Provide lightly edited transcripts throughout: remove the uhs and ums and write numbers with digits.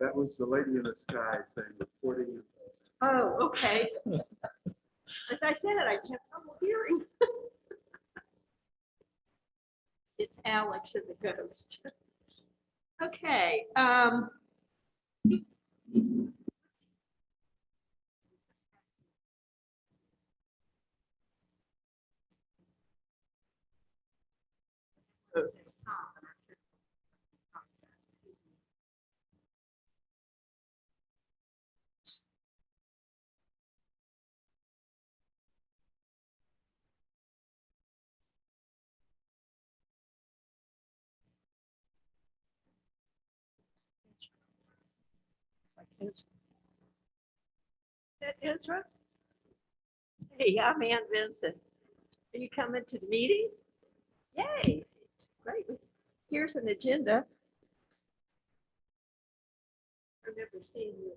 That was the lady in the sky saying reporting. Oh, okay. As I said, I have trouble hearing. It's Alex and the ghost. Okay. That Ezra? Hey, I'm Ann Vincent. Are you coming to the meeting? Yay, great. Here's an agenda. I remember seeing you.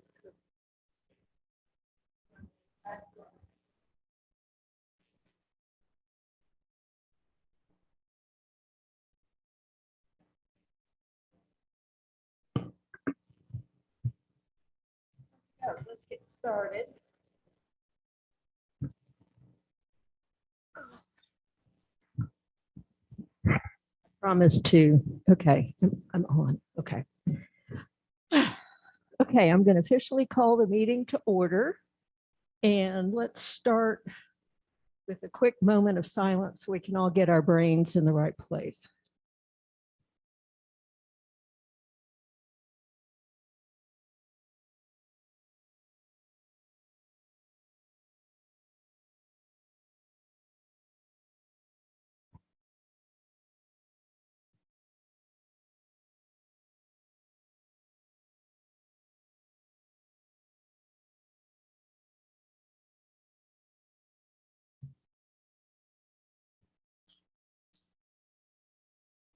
Let's get started. Promise to, okay, I'm on, okay. Okay, I'm going to officially call the meeting to order. And let's start with a quick moment of silence so we can all get our brains in the right place.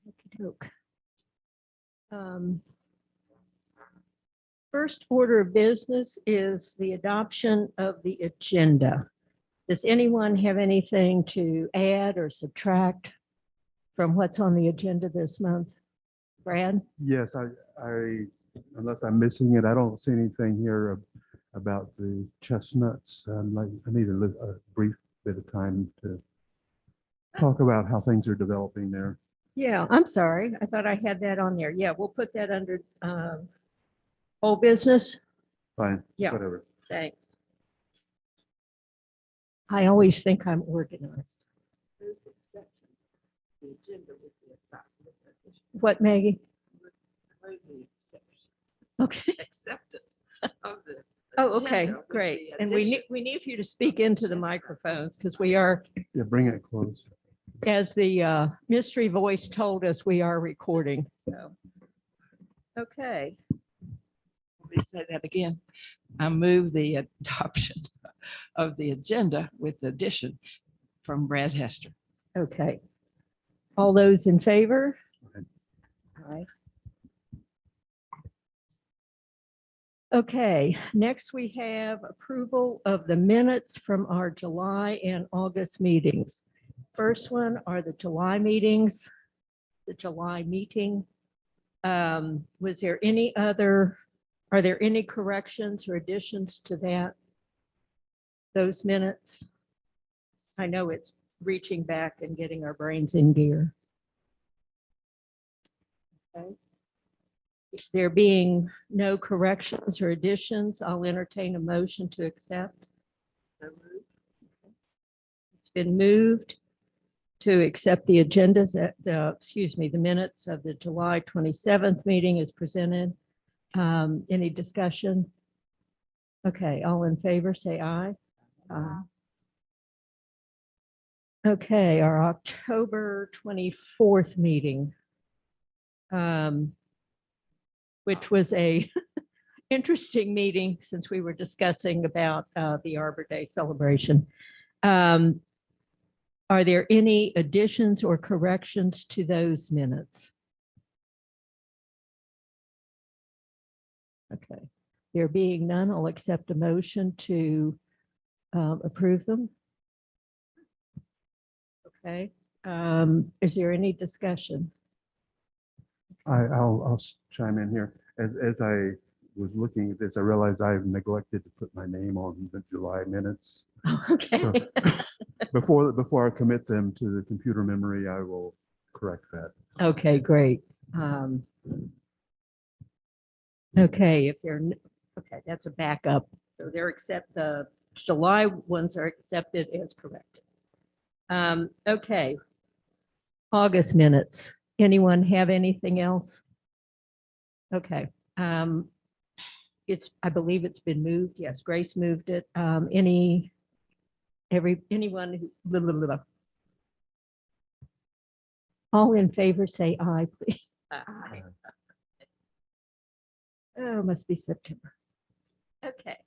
Okey-doke. First order of business is the adoption of the agenda. Does anyone have anything to add or subtract from what's on the agenda this month? Brad? Yes, unless I'm missing it, I don't see anything here about the chestnuts. I need a brief bit of time to talk about how things are developing there. Yeah, I'm sorry. I thought I had that on there. Yeah, we'll put that under old business. Fine, Yeah. whatever. Thanks. I always think I'm organized. What, Maggie? Okay. Acceptance of the. Oh, okay, agenda with great. the And we addition. need you to speak into the microphones because we are, Yeah, bring it close. as the mystery voice told us, we are recording. So, okay. Let me say that again. I move the adoption of the agenda with the addition from Brad Hester. Okay. All those in favor? Aye. Aye. Okay, next we have approval of the minutes from our July and August meetings. First one are the July meetings, the July meeting. Was there any other, are there any corrections or additions to that? Those minutes? I know it's reaching back and getting our brains in gear. Okay. There being no corrections or additions, I'll entertain a motion to accept. It's been moved to accept the agendas, the minutes of the July 27th meeting as presented. Any discussion? Okay, all in favor, say aye. Aye. Okay, our October 24th meeting, which was a interesting meeting since we were discussing about the Arbor Day celebration. Are there any additions or corrections to those minutes? Okay, there being none, I'll accept a motion to approve them. Okay. Is there any discussion? I'll chime in here. As I was looking at this, I realized I've neglected to put my name on the July minutes. Okay. Before I commit them to the computer memory, I will correct that. Okay, great. Okay, okay, that's a backup. So the July ones are accepted as corrected. Okay. August minutes. Anyone have anything else? Okay. I believe it's been moved. Yes, Grace moved it. Anyone who, blah, blah, blah. All in favor, say aye, please. Aye. Oh, must be September. Okay.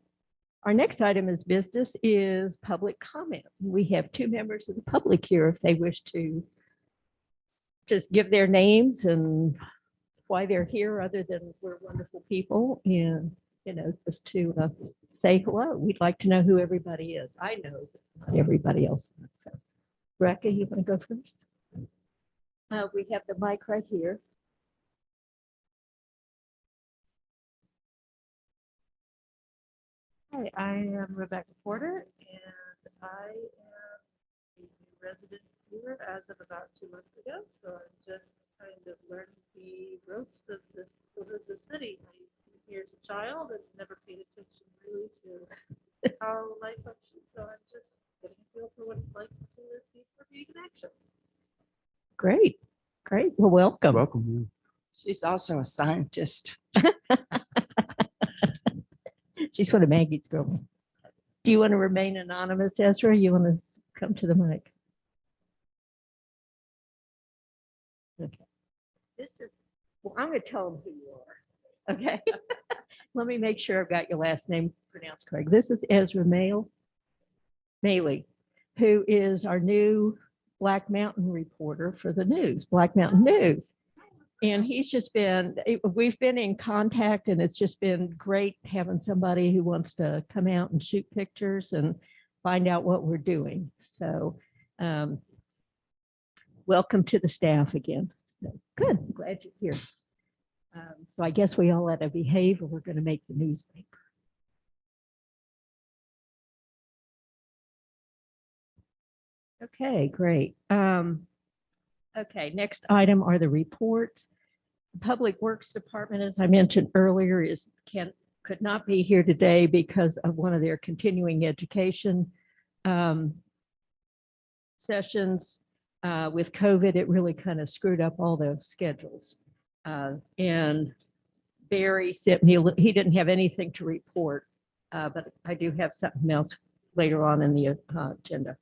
Our next item is business is public comment. We have two members of the public here if they wish to just give their names and why they're here, other than we're wonderful people and, just to say hello. We'd like to know who everybody is. I know not everybody else. So, Rebecca, you want to go first? We have the mic right here. Hi, I am Rebecca Porter, and I am a new resident here as of about 2 months ago. So I'm just kind of learning the ropes of the city. I moved here as a child and never paid attention really to how life functions. So I'm just getting a feel for what it's like to see for being in action. Great. Great. Well, welcome. Welcome. She's also a scientist. She's one of Maggie's girls. Do you want to remain anonymous, Ezra? You want to come to the mic? Okay. Well, I'm going to tell them who you are. Okay. Let me make sure I've got your last name pronounced correct. This is Ezra Maley, who is our new Black Mountain reporter for the news, Black Mountain News. And we've been in contact, and it's just been great having somebody who wants to come out and shoot pictures and find out what we're doing. So welcome to the staff again. So, good, I'm glad you're here. So I guess we all had to behave, or we're going to make the newspaper. Okay, great. Okay, next item are the reports. The Public Works Department, as I mentioned earlier, could not be here today because of one of their continuing education sessions. With COVID, it really kind of screwed up all the schedules. And Barry sent me, he didn't have anything to report, but I do have something else later on in the agenda.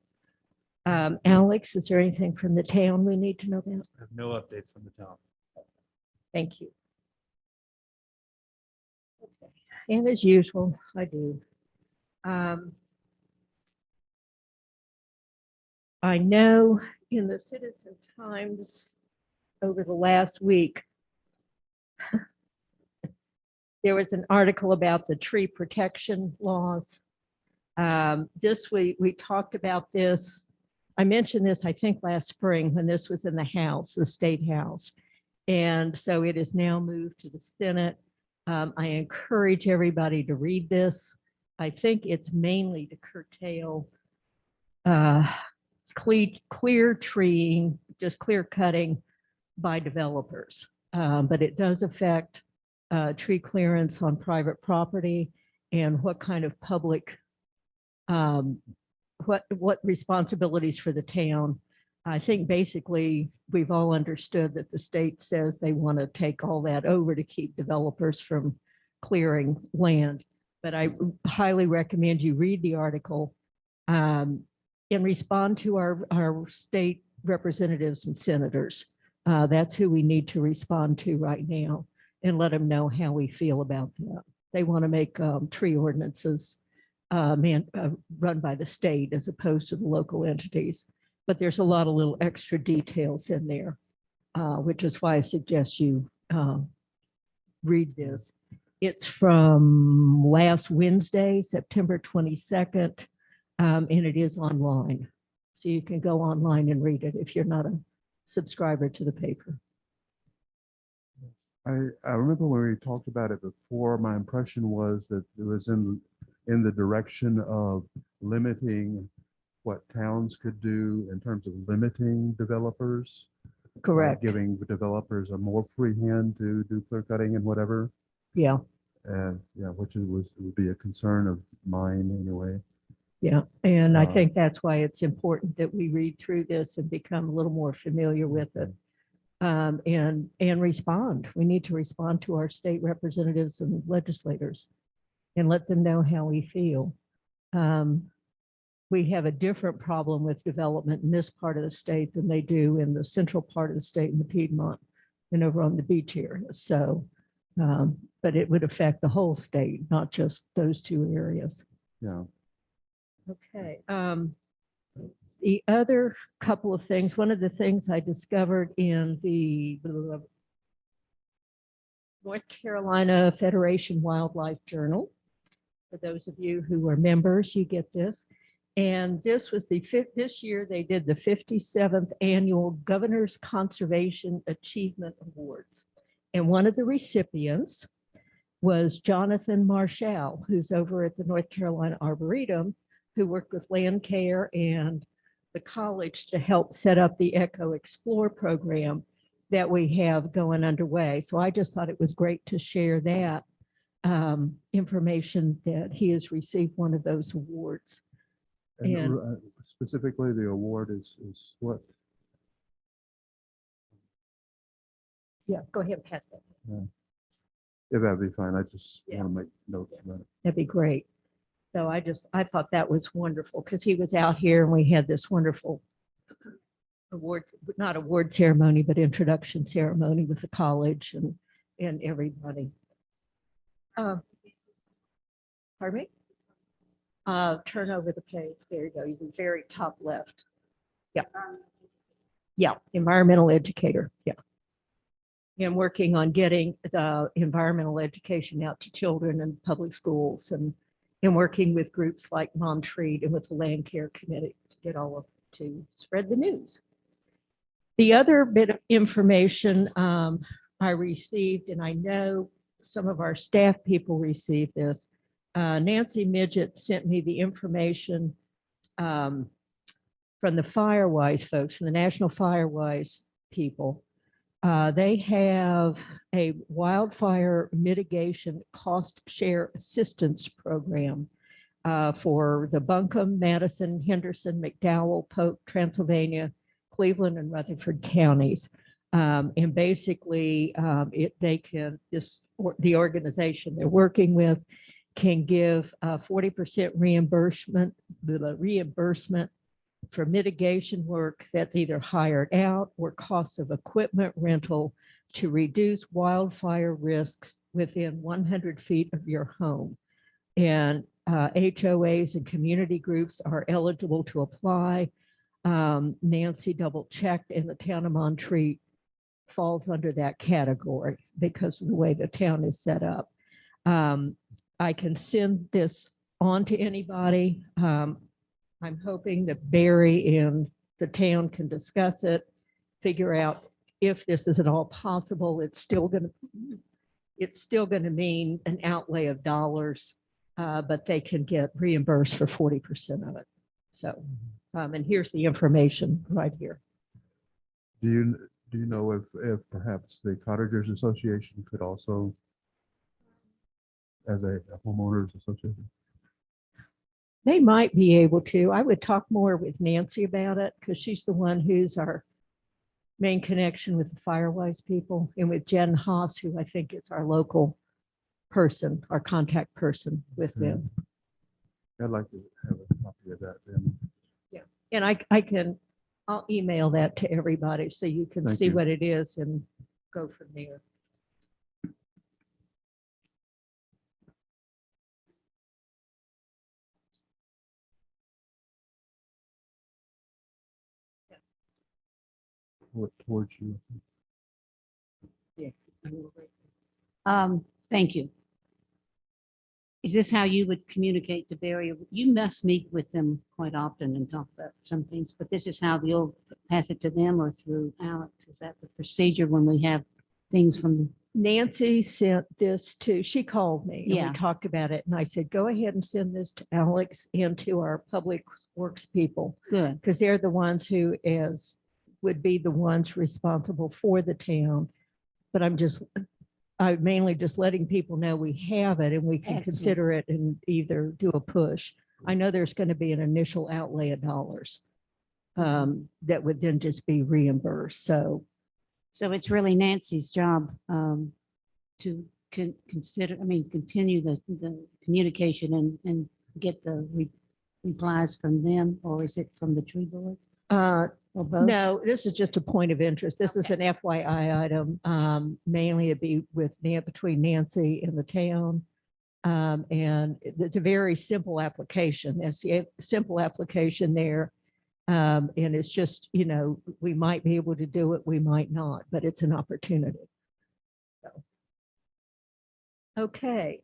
Alex, is there anything from the town we need to know about? I have no updates from the town. Thank you. Okay. And as usual, I do. I know in the Citizen Times over the last week, there was an article about the tree protection laws. This week, we talked about this. I mentioned this, I think, last spring when this was in the House, the State House. And so it is now moved to the Senate. I encourage everybody to read this. I think it's mainly to curtail clear treeing, just clear cutting by developers. But it does affect tree clearance on private property and what kind of public, what responsibilities for the town. I think basically we've all understood that the state says they want to take all that over to keep developers from clearing land. But I highly recommend you read the article and respond to our state representatives and senators. That's who we need to respond to right now and let them know how we feel about that. They want to make tree ordinances run by the state as opposed to the local entities. But there's a lot of little extra details in there, which is why I suggest you read this. It's from last Wednesday, September 22nd, and it is online. So you can go online and read it if you're not a subscriber to the paper. I remember when we talked about it before, my impression was that it was in the direction of limiting what towns could do in terms of limiting developers. Correct. Giving the developers a more free hand to do clear cutting and whatever. Yeah, And yeah, which would be a concern of mine anyway. yeah. And I Uh, think that's why it's important that we read through this and become a little more familiar with it. And respond. We need to respond to our state representatives and legislators and let them know how we feel. We have a different problem with development in this part of the state than they do in the central part of the state in the Piedmont and over on the beach area. So, but it would affect the whole state, not just those two areas. Yeah, Okay. The other couple of things, one of the things I discovered in the North Carolina Federation Wildlife Journal, for those of you who are members, you get this. And this was this year they did the 57th annual Governor's Conservation Achievement Awards. And one of the recipients was Jonathan Marshall, who's over at the North Carolina Arboretum, who worked with Land Care and the college to help set up the Echo Explore program that we have going underway. So I just thought it was great to share that information that he has received one of those awards. and specifically the award is what? Yeah, go ahead and pass that. Yeah, that'd be fine. I just Yeah. want to make notes about it. That'd be great. So I thought that was wonderful because he was out here and we had this wonderful award, not award ceremony, but introduction ceremony with the college and everybody. Pardon me? Turn over the page. There you go. He's the very top left. Yeah. Yeah, environmental educator. Yeah. And working on getting the environmental education out to children in public schools and working with groups like Mom Treat and with the Land Care Committee to get all of to spread the news. The other bit of information I received, and I know some of our staff people received this. Nancy Midget sent me the information from the Firewise folks, from the National Firewise people. They have a wildfire mitigation cost share assistance program for the Buncombe, Madison, Henderson, McDowell, Polk, Transylvania, Cleveland, and Rutherford counties. And basically, the organization they're working with can give 40% reimbursement for mitigation work that's either hired out or costs of equipment rental to reduce wildfire risks within 100 feet of your home. And HOAs and community groups are eligible to apply. Nancy double checked and the town of Montreat falls under that category because of the way the town is set up. I can send this on to anybody. I'm hoping that Barry and the town can discuss it, figure out if this is at all possible. It's still going to mean an outlay of dollars, but they can get reimbursed for 40% of it. So, and here's the information right here. Do you know if perhaps the Cottagers Association could also, as a homeowners association? They might be able to. I would talk more with Nancy about it because she's the one who's our main connection with the Firewise people, and with Jen Haas, who I think is our local person, our contact person with them. I'd like to have a copy of that then. And I'll email that to everybody so you can Thank see you. what it is and go from there. Towards you. Thank you. Is this how you would communicate to Barry? You must meet with them quite often and talk about some things, but this is how you'll pass it to them or through Alex? Is that the procedure when we have things from, Nancy sent this to, she called me and Yeah. we talked about it. And I said, go ahead and send this to Alex and to our public works people, good, because they're the ones who would be the ones responsible for the town. But I'm mainly just letting people know we have it and we can Excellent. consider it and either do a push. I know there's going to be an initial outlay of dollars that would then just be reimbursed. So so it's really Nancy's job to consider, continue the communication and get the replies from them, or is it from the tree board or both? no, this is just a point of interest. This is an FYI item. Mainly it'd be between Nancy and the town. And it's a very simple application. It's a simple application there. And it's just, we might be able to do it, we might not, but it's an opportunity. So. Okay.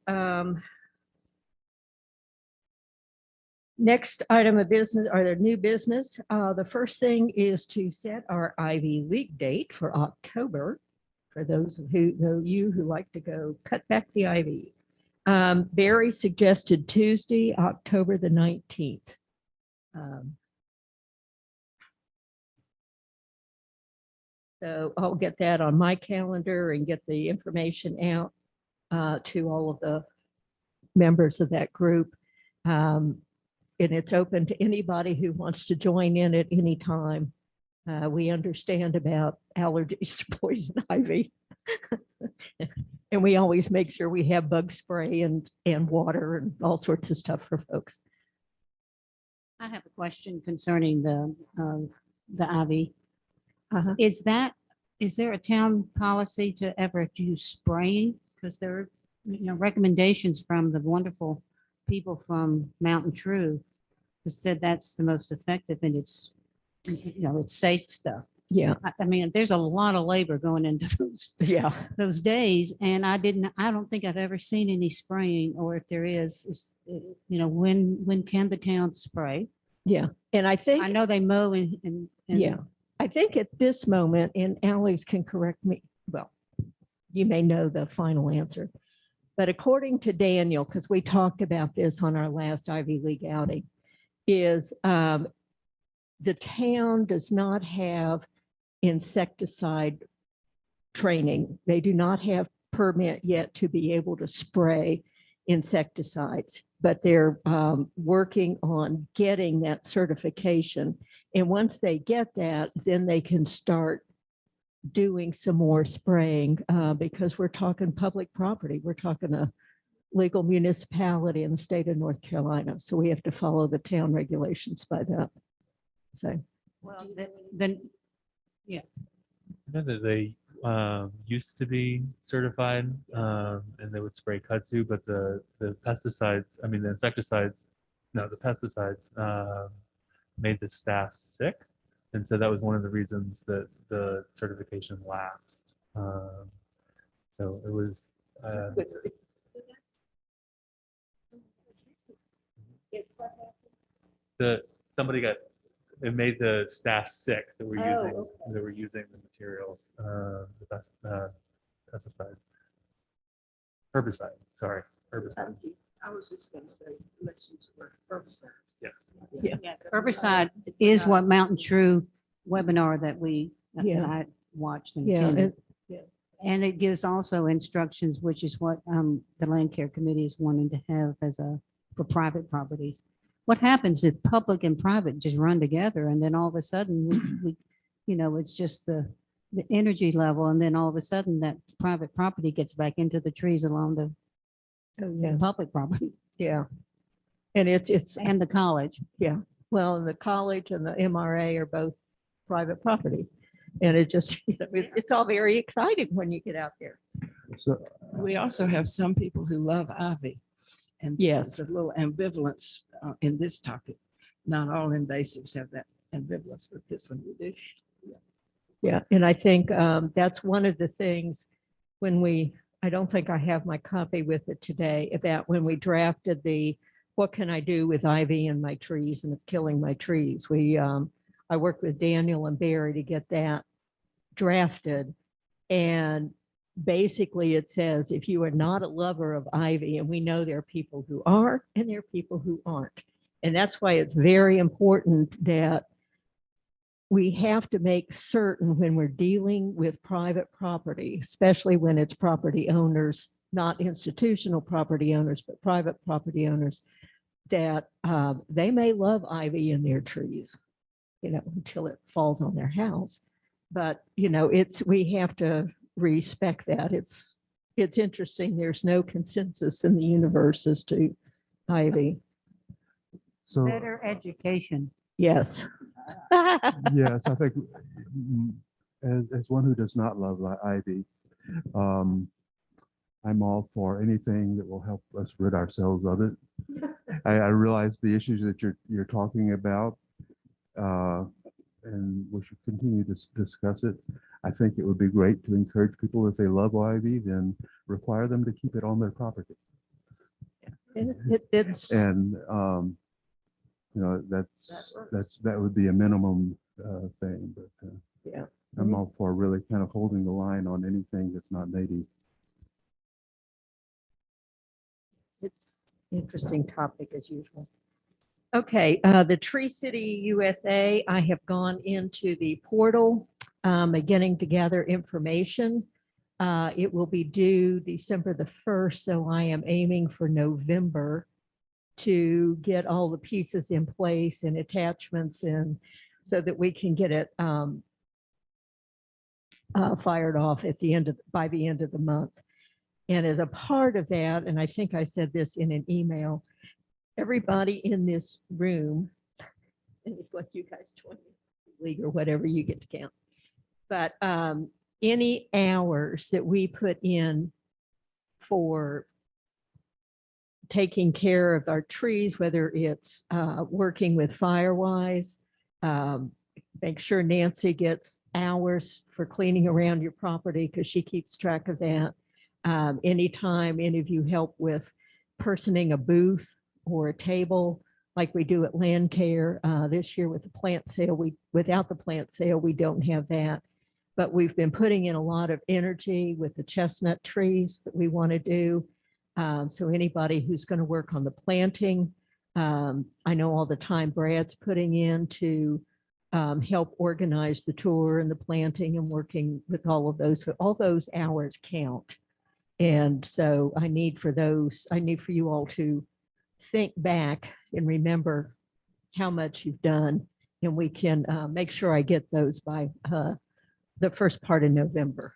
Next item of business, are there new business? The first thing is to set our Ivy League date for October. For those of you who like to go cut back the ivy. Barry suggested Tuesday, October the 19th. So I'll get that on my calendar and get the information out to all of the members of that group. And it's open to anybody who wants to join in at any time. We understand about allergies to poison ivy. And we always make sure we have bug spray and water and all sorts of stuff for folks. I have a question concerning the ivy. Uh-huh. Is there a town policy to ever do spraying? Because there are, recommendations from the wonderful people from Mountain True who said that's the most effective and it's safe stuff. Yeah, There's a lot of labor going into yeah. those days, and I don't think I've ever seen any spraying, or if there is, when can the town spray? Yeah, and I think. I know they mow and. Yeah, I think at this moment, and Alex can correct me, well, you may know the final answer, but according to Daniel, because we talked about this on our last Ivy League outing, is the town does not have insecticide training. They do not have permit yet to be able to spray insecticides, but they're working on getting that certification. And once they get that, then they can start doing some more spraying because we're talking public property. We're talking a legal municipality in the state of North Carolina. So we have to follow the town regulations by that. So, Well, then, I know that they used to be certified and they would spray kudzu, but the pesticides, the insecticides, no, the pesticides made the staff sick. And so that was one of the reasons that the certification lapsed. So it was, it made the staff sick that were using the materials, the pesticide, herbicide. I was just gonna say, let's use the word herbicide. Yes. herbicide is what Mountain True webinar that Yeah. I watched and yeah, attended. it- And it gives also instructions, which is what the land care committee is wanting to have for private properties. What happens if public and private just run together and then all of a sudden we it's just the energy level, and then all of a sudden that private property gets back into the trees along the oh, yeah, public property yeah. And it's, and the college. well, the college and the MRA are both private property. And it just, it's all very exciting when you get out there. So We also have some people who love ivy. And Yes. there's a little ambivalence in this topic. Not all invasives have that ambivalence, but this one we do. Yeah, and I think that's one of the things when we I don't think I have my copy with it today, about when we drafted the, what can I do with ivy in my trees and it's killing my trees. I worked with Daniel and Barry to get that drafted. And basically it says, if you are not a lover of ivy, and we know there are people who are and there are people who aren't. And that's why it's very important that we have to make certain when we're dealing with private property, especially when it's property owners, not institutional property owners, but private property owners, that they may love ivy in their trees, until it falls on their house. But, we have to respect that. It's interesting. There's no consensus in the universe as to ivy. So, Better education. Yes. yes, I think as one who does not love ivy, I'm all for anything that will help us rid ourselves of it. I realize the issues that you're talking about, and we should continue to discuss it. I think it would be great to encourage people, if they love ivy, then require them to keep it on their property. It's, And that would be a minimum thing, but yeah. I'm all for really kind of holding the line on anything that's not native. It's interesting topic as usual. Okay, the Tree City USA, I have gone into the portal, beginning to gather information. It will be due December the 1st, so I am aiming for November to get all the pieces in place and attachments in, so that we can get it fired off by the end of the month. And as a part of that, and I think I said this in an email, everybody in this room, and it's like you guys 20 league or whatever you get to count, but any hours that we put in for taking care of our trees, whether it's working with Firewise, make sure Nancy gets hours for cleaning around your property because she keeps track of that. Anytime any of you help with personing a booth or a table, like we do at Land Care this year with the plant sale, without the plant sale, we don't have that. But we've been putting in a lot of energy with the chestnut trees that we want to do. So anybody who's going to work on the planting, I know all the time Brad's putting in to help organize the tour and the planting and working with all of those. All those hours count. And so I need for you all to think back and remember how much you've done. And we can make sure I get those by the first part of November.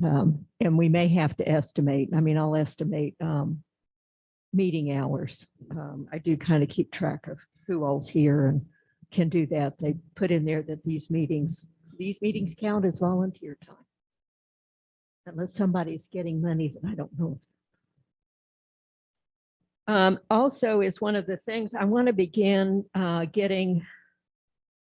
And we may have to estimate, I'll estimate meeting hours. I do kind of keep track of who all's here and can do that. They put in there that these meetings count as volunteer time. Unless somebody's getting money that I don't know. Also is one of the things I want to begin getting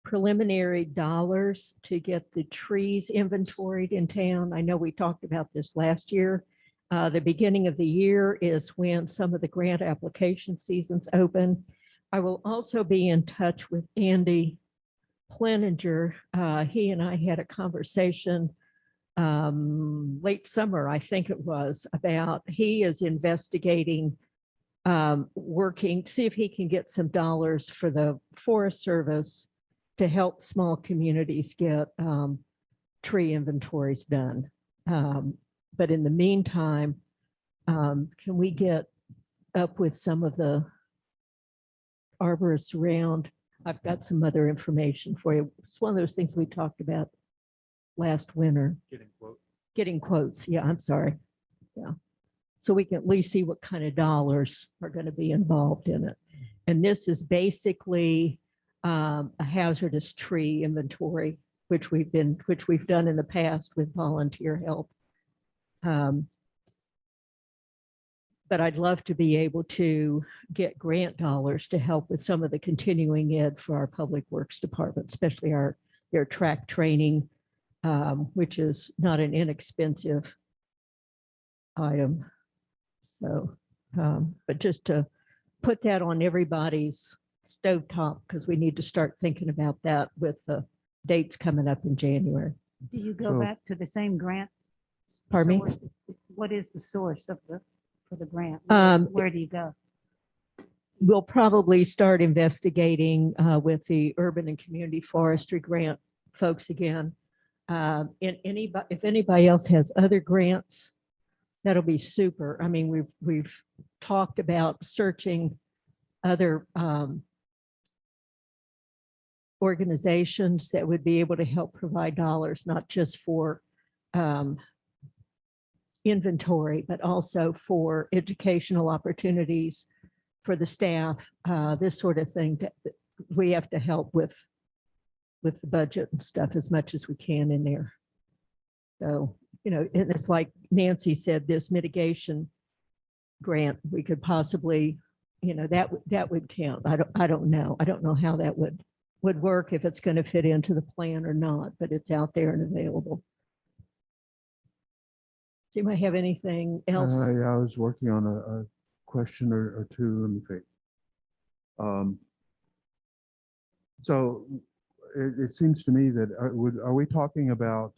preliminary dollars to get the trees inventoried in town. I know we talked about this last year. The beginning of the year is when some of the grant application seasons open. I will also be in touch with Andy Pleninger. He and I had a conversation late summer, I think it was, about he is investigating working, see if he can get some dollars for the Forest Service to help small communities get tree inventories done. But in the meantime, can we get up with some of the arborists around? I've got some other information for you. It's one of those things we talked about last winter. Getting quotes. Yeah, I'm sorry. Yeah. So we can at least see what kind of dollars are going to be involved in it. And this is basically a hazardous tree inventory, which we've done in the past with volunteer help. But I'd love to be able to get grant dollars to help with some of the continuing ed for our public works department, especially their track training, which is not an inexpensive item. So, but just to put that on everybody's stovetop, because we need to start thinking about that with the dates coming up in January. Do you go So- back to the same grant? Pardon me? source? What is the source of for the grant? Um, Where do you go? We'll probably start investigating with the urban and community forestry grant folks again. And anybody, if anybody else has other grants, that'll be super. I mean, we've talked about searching other organizations that would be able to help provide dollars, not just for inventory, but also for educational opportunities for the staff, this sort of thing. We have to help with the budget and stuff as much as we can in there. So, you know, and it's like Nancy said, this mitigation grant, we could possibly, you know, that would count. I don't know. I don't know how that would work, if it's going to fit into the plan or not, but it's out there and available. Do you have anything else? I was working on a question or two. Let me think. So it seems to me that are we talking about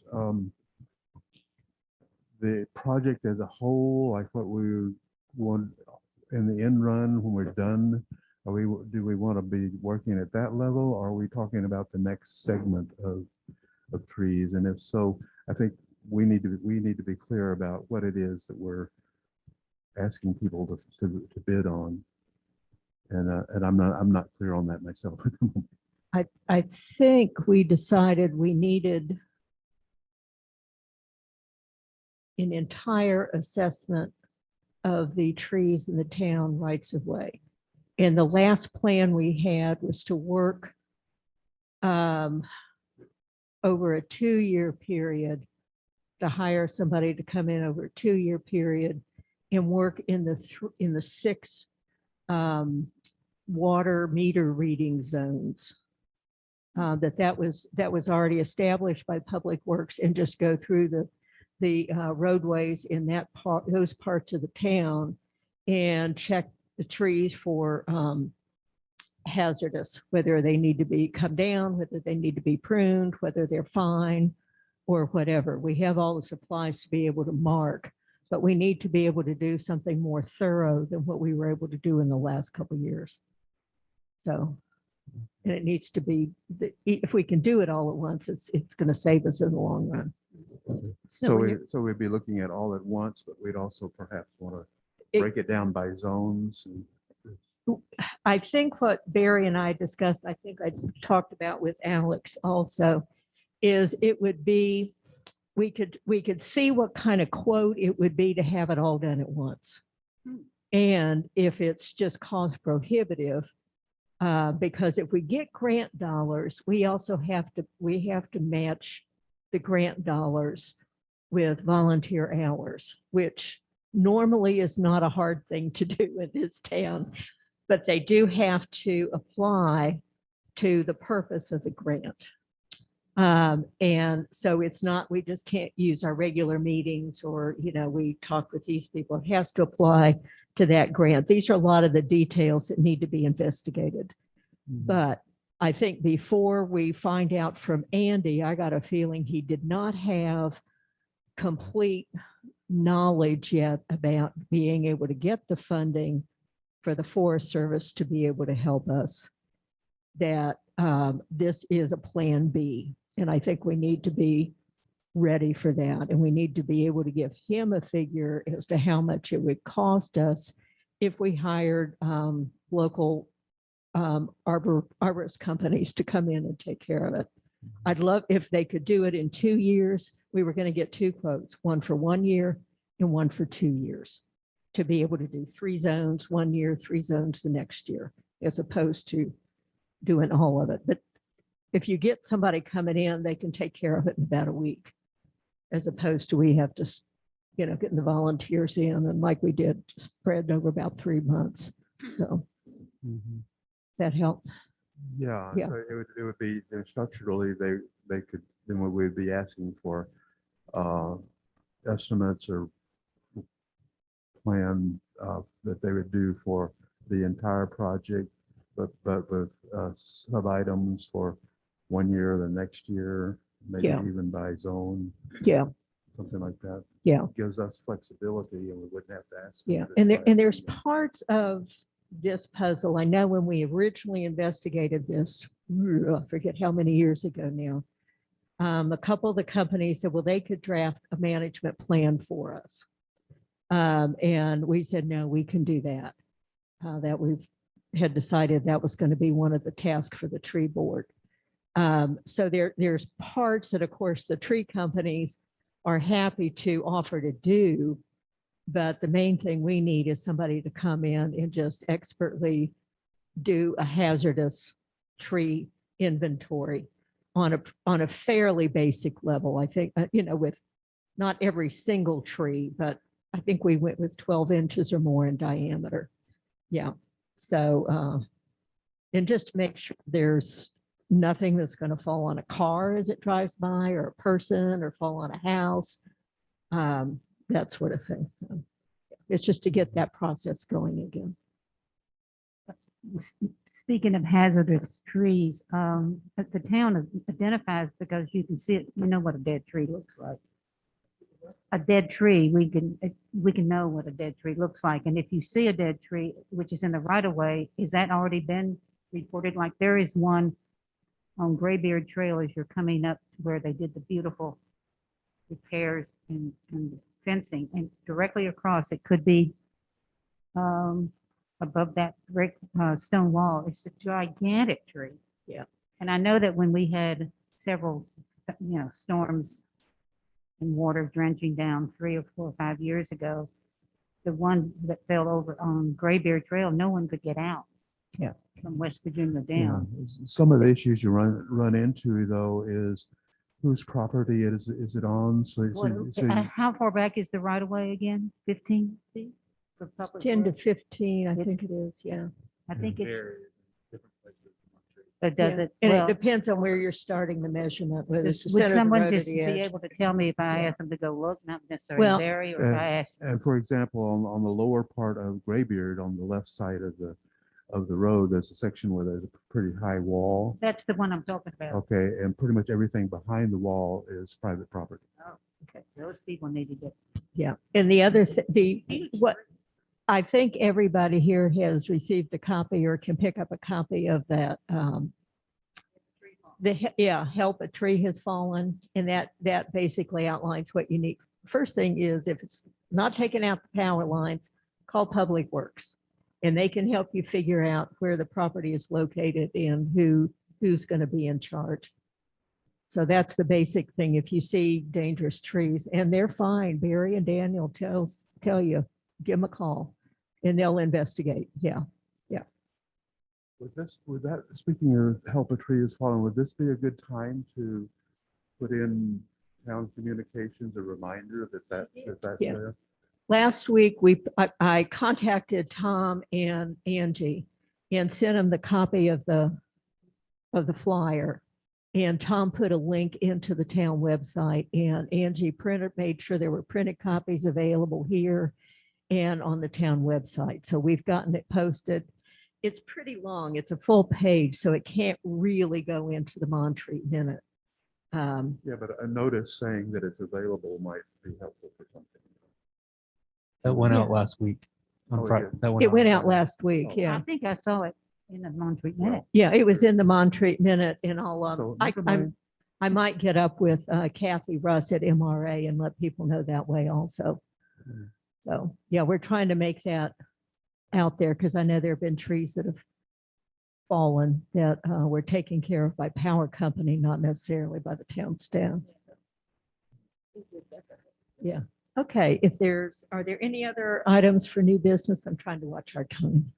the project as a whole, like what we want in the end run when we're done? Do we want to be working at that level, or are we talking about the next segment of trees? And if so, I think we need to be clear about what it is that we're asking people to bid on. And I'm not clear on that myself at the moment. I think we decided we needed an entire assessment of the trees in the town rights of way. And the last plan we had was to work over a 2-year period, to hire somebody to come in over a 2-year period and work in the 6 water meter reading zones. That was already established by Public Works, and just go through the roadways in those parts of the town and check the trees for hazardous, whether they need to be come down, whether they need to be pruned, whether they're fine or whatever. We have all the supplies to be able to mark, but we need to be able to do something more thorough than what we were able to do in the last couple of years. So, and it needs to be, if we can do it all at once, it's going to save us in the long run. So when you're- we'd be looking at all at once, but we'd also perhaps want to It- break it down by zones. And I think what Barry and I discussed, I think I talked about with Alex also, is it would be, we could see what kind of quote it would be to have it all done at once. And if it's just cost prohibitive, because if we get grant dollars, we also have to match the grant dollars with volunteer hours, which normally is not a hard thing to do in this town, but they do have to apply to the purpose of the grant. And so it's not, we just can't use our regular meetings or, you know, we talk with these people. It has to apply to that grant. These are a lot of the details that need to be investigated. But I think before we find out from Andy, I got a feeling he did not have complete knowledge yet about being able to get the funding for the Forest Service to be able to help us, that this is a plan B. And I think we need to be ready for that. And we need to be able to give him a figure as to how much it would cost us if we hired local arborist companies to come in and take care of it. I'd love if they could do it in 2 years. We were going to get 2 quotes, one for 1 year and one for 2 years, to be able to do 3 zones 1 year, 3 zones the next year, as opposed to doing all of it. But if you get somebody coming in, they can take care of it in about a week, as opposed to we have to, you know, getting the volunteers in, and like we did, spread over about 3 months. So that helps. Yeah, Yeah. so it would be, structurally, they could, then we would be asking for estimates or plan that they would do for the entire project, but with sub items for 1 year, the next year, maybe Yeah. even by zone, Yeah, something like that. yeah. Gives us flexibility and we wouldn't have to ask. them Yeah, to and try there's everything. parts of this puzzle. I know when we originally investigated this, I forget how many years ago now. A couple of the companies said, well, they could draft a management plan for us. And we said, no, we can do that. That we had decided that was going to be one of the tasks for the tree board. So there's parts that, of course, the tree companies are happy to offer to do. But the main thing we need is somebody to come in and just expertly do a hazardous tree inventory on a fairly basic level. I think, with not every single tree, but I think we went with 12 inches or more in diameter. Yeah. So, and just to make sure there's nothing that's going to fall on a car as it drives by, or a person, or fall on a house. That sort of thing. So it's just to get that process going again. Speaking of hazardous trees, the town identifies, because you can see it, you know what a dead tree looks like. A dead tree, we can know what a dead tree looks like. And if you see a dead tree, which is in the right of way, is that already been reported? Like there is one on Graybeard Trail as you're coming up to where they did the beautiful repairs and fencing, and directly across, it could be above that brick stone wall. It's a gigantic tree. Yeah. And I know that when we had several, storms and water drenching down 3 or 4 or 5 years ago, the one that fell over on Graybeard Trail, no one could get out. Yeah. From West Virginia Yeah, down. some of the issues you run into though is whose property is it on? How far back is the right of way again? 15 feet? For public 10 to works? 15, I It's- think it is. Yeah. I think it's, Varies in different places in Montreal. but does Yeah. it? And well, it depends on where you're starting the measurement, whether it's the Would center of the someone road or just the be edge. able to tell me if I Yeah. asked them to go look, not necessarily Well- Barry, or if I asked? And for example, on the lower part of Graybeard, on the left side of the road, there's a section where there's a pretty high wall. That's the one I'm talking about. Okay, and pretty much everything behind the wall is private property. Okay, those people need to get. Yeah. And the other, what I think everybody here has received a copy or can pick up a copy of that. Help a tree has fallen. And that basically outlines what you need. First thing is, if it's not taking out the power lines, call Public Works. And they can help you figure out where the property is located and who's going to be in charge. So that's the basic thing. If you see dangerous trees, and they're fine, Barry and Daniel tell you, give them a call and they'll investigate. Yeah. Would that, speaking of help a tree is falling, would this be a good time to put in town communications, a reminder that's Yeah. there? Last week, I contacted Tom and Angie and sent them the copy of the flyer. And Tom put a link into the town website, and Angie made sure there were printed copies available here and on the town website. So we've gotten it posted. It's pretty long. It's a full page, so it can't really go into the Montreat Minute. Yeah, but a notice saying that it's available might be helpful for something. That went Yeah. out last week. On Oh, it Friday. did? That It went on out Friday. last week, Oh. yeah. I think I saw it in the Montreat Minute. Yeah, it was in the Montreat Minute, and So I never mind. might get up with Kathy Russ at MRA and let people know that way also. Mm. So, yeah, we're trying to make that out there because I know there have been trees that have fallen that were taken care of by power company, not necessarily by the town staff. Yeah. Okay, are there any other items for new business? I'm trying to watch our time.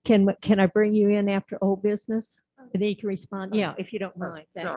Can I bring you in after old business? And then you can respond. Yeah, if you don't mind. Thanks.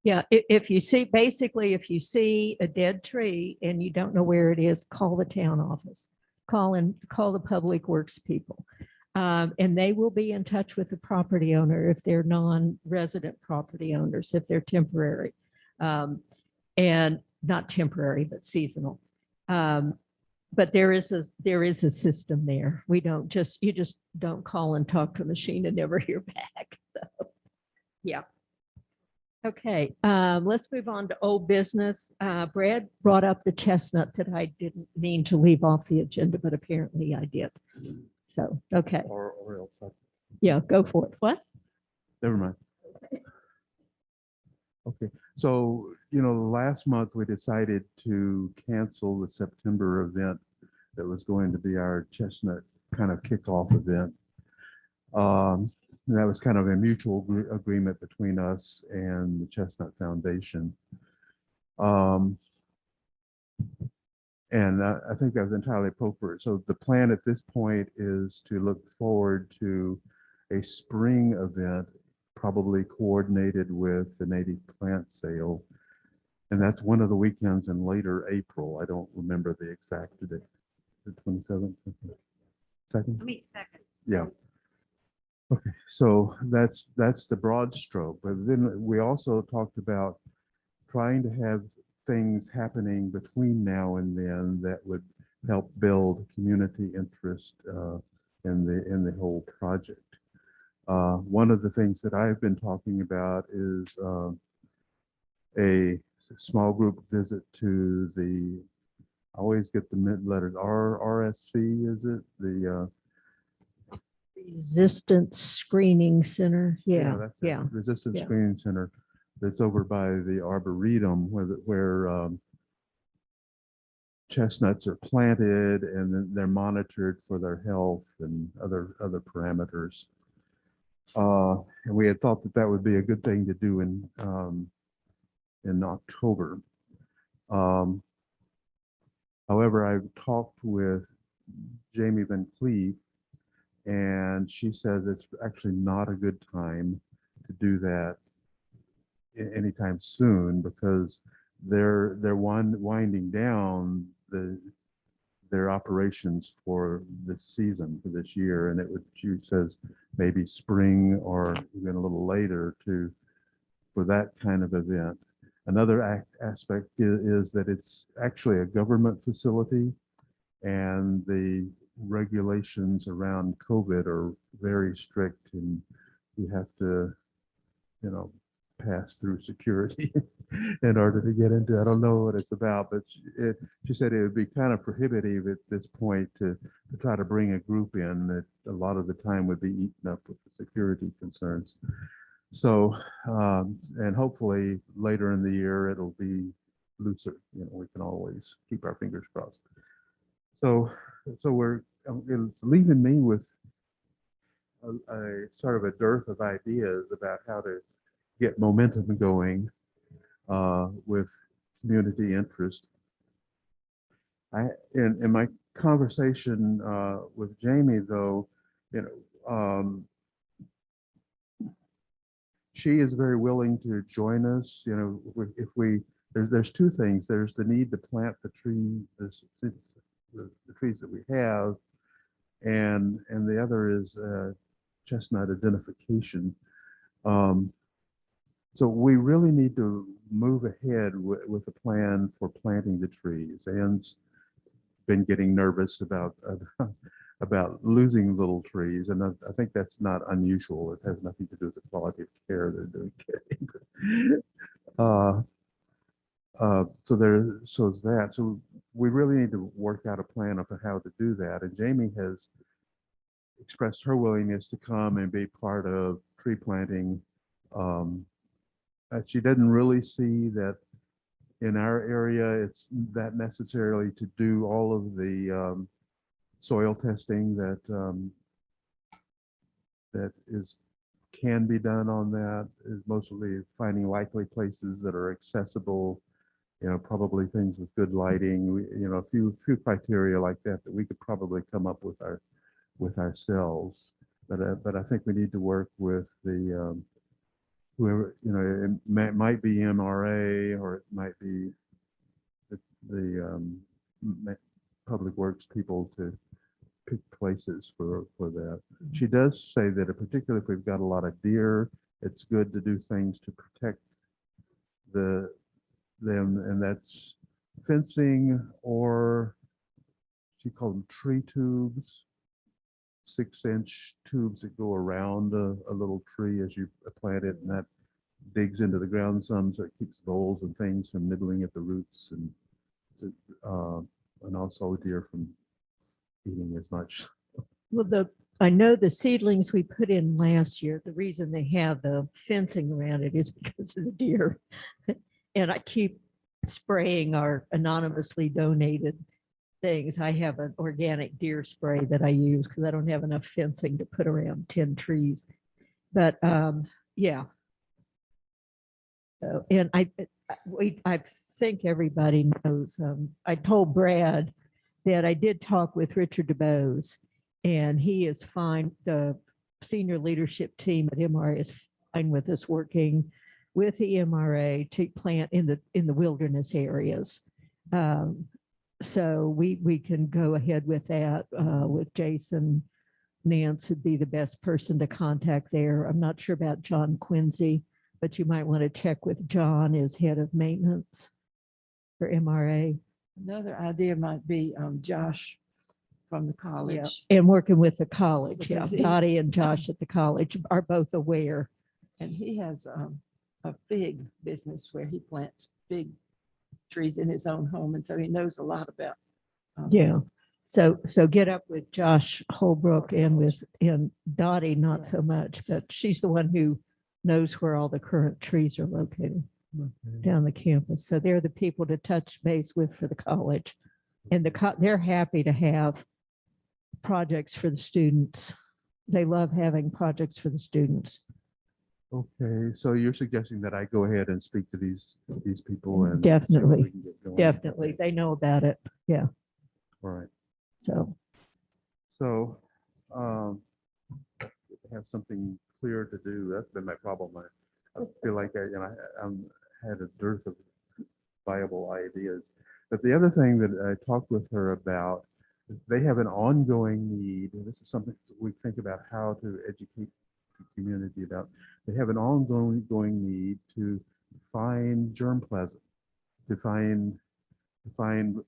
Yeah, if you see, basically, if you see a dead tree and you don't know where it is, call the town office. Call the public works people. And they will be in touch with the property owner if they're non-resident property owners, if they're temporary. And not temporary, but seasonal. But there is a system there. You just don't call and talk to a machine and never hear back. So, yeah. Okay, let's move on to old business. Brad brought up the chestnut that I didn't mean to leave off the agenda, but apparently I did. So, okay, Or else, yeah, go for it. What? never mind. Okay, so, last month we decided to cancel the September event that was going to be our chestnut kind of kickoff event. And that was kind of a mutual agreement between us and the Chestnut Foundation. And I think that was entirely appropriate. So the plan at this point is to look forward to a spring event, probably coordinated with the native plant sale. And that's one of the weekends in later April. I don't remember the exact date, the 27th. Second? Second. Yeah. Okay, so that's the broad stroke. But then we also talked about trying to have things happening between now and then that would help build community interest in the whole project. One of the things that I've been talking about is a small group visit to I always get the mid letters, RSC, is it? The Resistance Screening Center. Yeah, that's it, yeah. Resistance yeah. Screening Center that's over by the Arboretum where chestnuts are planted and then they're monitored for their health and other parameters. And we had thought that would be a good thing to do in October. However, I've talked with Jamie Van Cleef, and she says it's actually not a good time to do that anytime soon because they're winding down their operations for this season, for this year, and she says maybe spring or even a little later for that kind of event. Another aspect is that it's actually a government facility, and the regulations around COVID are very strict, and you have to, pass through security in order to get into. I don't know what it's about, but she said it would be kind of prohibitive at this point to try to bring a group in that a lot of the time would be eaten up with the security concerns. So, and hopefully later in the year it'll be looser. We can always keep our fingers crossed. So it's leaving me with a sort of a dearth of ideas about how to get momentum going with community interest. In my conversation with Jamie, though, she is very willing to join us. If there's two things. There's the need to plant the trees that we have, and the other is chestnut identification. So we really need to move ahead with a plan for planting the trees. Anne's been getting nervous about losing little trees, and I think that's not unusual. It has nothing to do with the quality of care they're doing. So it's that. So we really need to work out a plan of how to do that. And Jamie has expressed her willingness to come and be part of tree planting. She doesn't really see that in our area it's that necessarily to do all of the soil testing that can be done on that. Is mostly finding likely places that are accessible, probably things with good lighting, a few criteria like that we could probably come up with ourselves. But I think we need to work with the whoever, might be MRA or it might be the Public Works people to pick places for that. She does say that particularly if we've got a lot of deer, it's good to do things to protect them, and that's fencing, or she called them tree tubes, 6-inch tubes that go around a little tree as you plant it, and that digs into the ground some, so it keeps voles and things from nibbling at the roots, and also deer from eating as much. Well, I know the seedlings we put in last year, the reason they have the fencing around it is because of the deer. And I keep spraying our anonymously donated things. I have an organic deer spray that I use because I don't have enough fencing to put around 10 trees. But yeah. So, and I think everybody knows, I told Brad that I did talk with Richard DeBose, and he is fine. The senior leadership team at MRA is fine with us working with the MRA to plant in the wilderness areas. So we can go ahead with that with Jason. Nance would be the best person to contact there. I'm not sure about John Quincy, but you might want to check with John as head of maintenance for MRA. Another idea might be Josh from the Yeah, college. and working with the college. Yeah, Because he- Dottie and Josh at the college are both aware. And he has a fig business where he plants big trees in his own home. And so he knows a lot about. Yeah. So get up with Josh Holbrook and Dottie, not so much, but she's the one who knows where all the current trees are located down the campus. So they're the people to touch base with for the college. And they're happy to have projects for the students. They love having projects for the students. Okay, so you're suggesting that I go ahead and speak to these people and see what Definitely, we can get going? Definitely. They know about it. Yeah. All right. So, So, have something clear to do. That's been my problem. I feel like I'm had a dearth of viable ideas. But the other thing that I talked with her about, is they have an ongoing need, and this is something that we think about how to educate the community about. They have an ongoing need to find germplasm, to find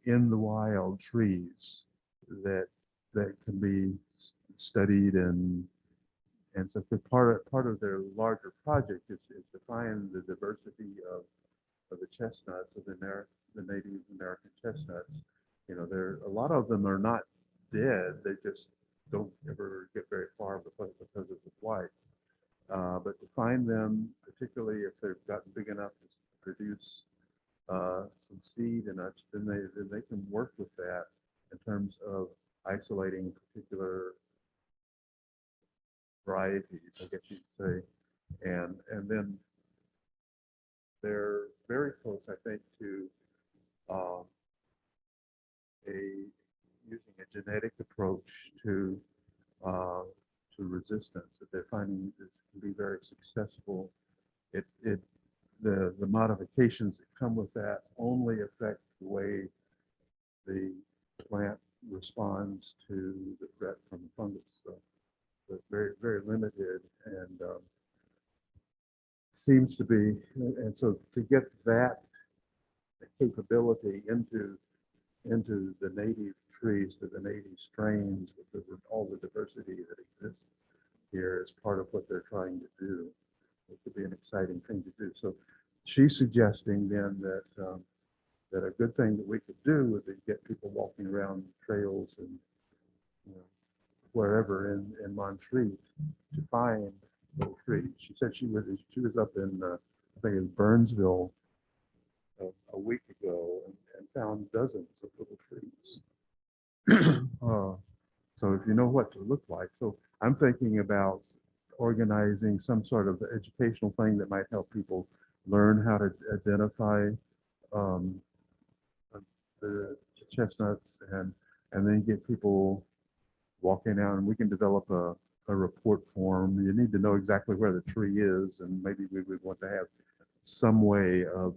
in the wild trees that can be studied, and so part of their larger project is to find the diversity of the chestnuts, of the Native American chestnuts. There a lot of them are not dead; they just don't ever get very far because of the blight. But to find them, particularly if they've gotten big enough to produce some seed and such, then they can work with that in terms of isolating particular varieties, I guess you'd say, and then they're very close, I think, to using a genetic approach to resistance that they're finding this can be very successful. The modifications that come with that only affect the way the plant responds to the threat from the fungus. So it's very, very limited, and seems to be, and so to get that capability into the native trees, to the native strains, with all the diversity that exists here, is part of what they're trying to do. It could be an exciting thing to do. So she's suggesting then that that a good thing that we could do would be get people walking around trails and wherever in Montreat to find little trees. She said she was up in I think it was Burnsville a week ago and found dozens of little trees. So if you know what to look like, so I'm thinking about organizing some sort of educational thing that might help people learn how to identify the chestnuts, and then get people walking out, and we can develop a report form. You need to know exactly where the tree is, and maybe we would want to have some way of,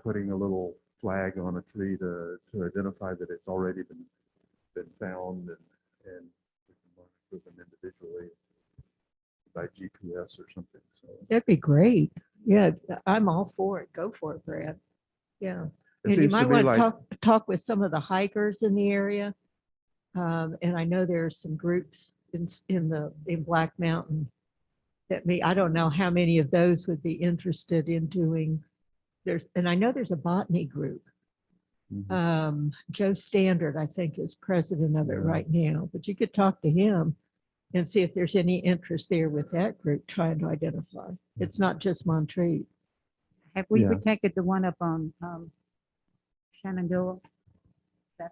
putting a little flag on a tree to identify that it's already been found, and we can monitor them individually by GPS or something. So That'd be great. Yeah, I'm all for it. Go for it, Brad. Yeah. it And you seems to might be want to like, talk with some of the hikers in the area. And I know there are some groups in Black Mountain I don't know how many of those would be interested in doing, and I know there's a botany group. Mhm. Joe Standard, I think, is president of it Yeah. right now, but you could talk to him and see if there's any interest there with that group trying to identify. It's not just Montreat. Have we Yeah. protected the one up on Shenandoah?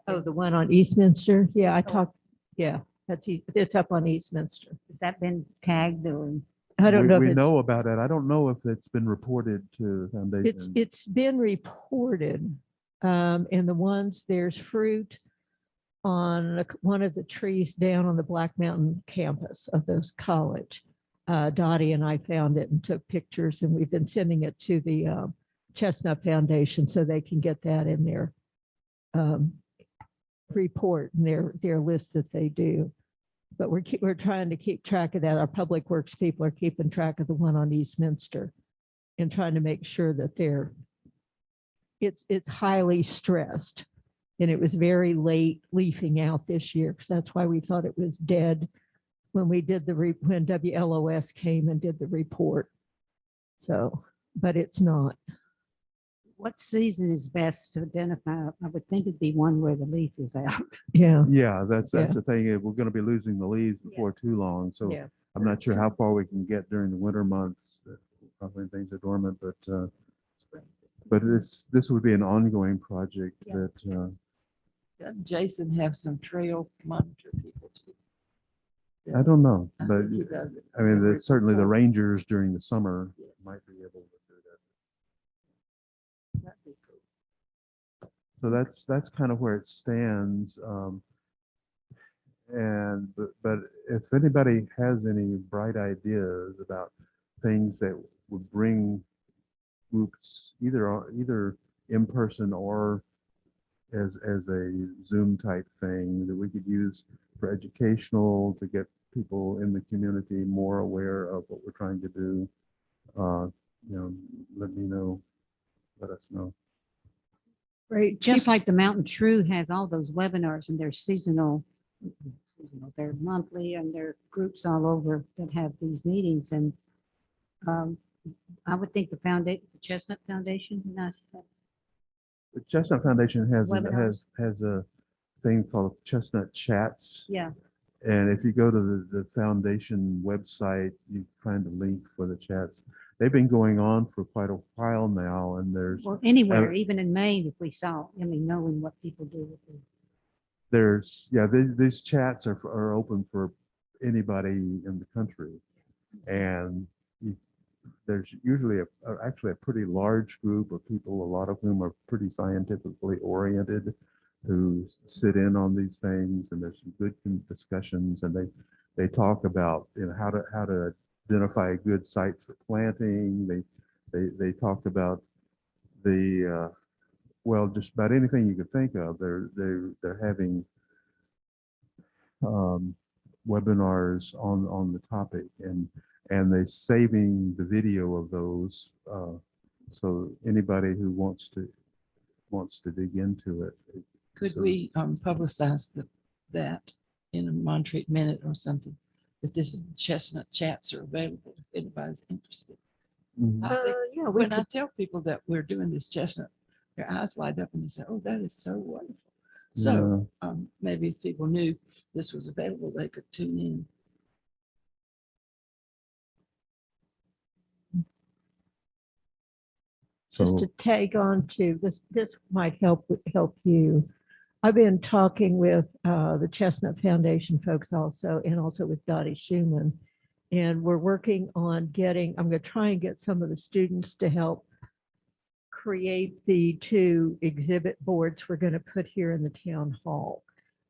Oh, the one on Eastminster? Yeah, I Oh. talked, yeah, it's up on Eastminster. Has that been tagged or? I don't know if We it's, know about it. I don't know if it's been reported to the it's, foundation. it's been reported. And the ones, there's fruit on one of the trees down on the Black Mountain campus of those college. Dottie and I found it and took pictures, and we've been sending it to the Chestnut Foundation so they can get that in their report and their list that they do. But we're trying to keep track of that. Our public works people are keeping track of the one on Eastminster and trying to make sure that it's highly stressed. And it was very late leafing out this year, because that's why we thought it was dead when we did when WLOS came and did the report. So, but it's not. What season is best to identify? I would think it'd be one where the leaf is out. Yeah. Yeah, that's Yeah. the thing. We're going to be losing the leaves before too long. So Yeah. I'm not sure how far we can get during the winter months. Probably things are dormant, but this would be an ongoing project Yeah. that Doesn't Jason have some trail monitor people too? I don't know, I but think he does it. I mean, Every certainly the report. rangers during the summer might be able to do that. That'd be cool. So that's kind of where it stands. But if anybody has any bright ideas about things that would bring groups either in person or as a Zoom type thing that we could use for educational to get people in the community more aware of what we're trying to do, let us know. Great. Just like the Mountain True has all those webinars and they're seasonal, they're monthly, and there are groups all over that have these meetings. And I would think the Chestnut Foundation, The Chestnut Foundation Webinars. has a thing called Chestnut Chats. yeah. And if you go to the foundation website, you find a link for the chats. They've been going on for quite a while now, and Well, anywhere, Uh, even in Maine, if we saw, knowing what people do with them. these chats are open for anybody in the country. And there's usually actually a pretty large group of people, a lot of whom are pretty scientifically oriented, who sit in on these things, and there's some good discussions, and they talk about how to identify good sites for planting. They talk about just about anything you could think of. They're having webinars on the topic, and they're saving the video of those, so anybody who wants to dig into it. Could So- we publicize that in a Montreat Minute or something? That this is Chestnut Chats are available if anybody's interested. Mhm. Yeah, we When I tell people that we're doing this Chestnut, their eyes light up and they say, "Oh, that is so wonderful." So maybe if people knew this was available, they could tune in. just So to tag on to this might help you. I've been talking with the Chestnut Foundation folks also, and also with Dottie Schumann. And we're working on I'm going to try and get some of the students to help create the 2 exhibit boards we're going to put here in the town hall.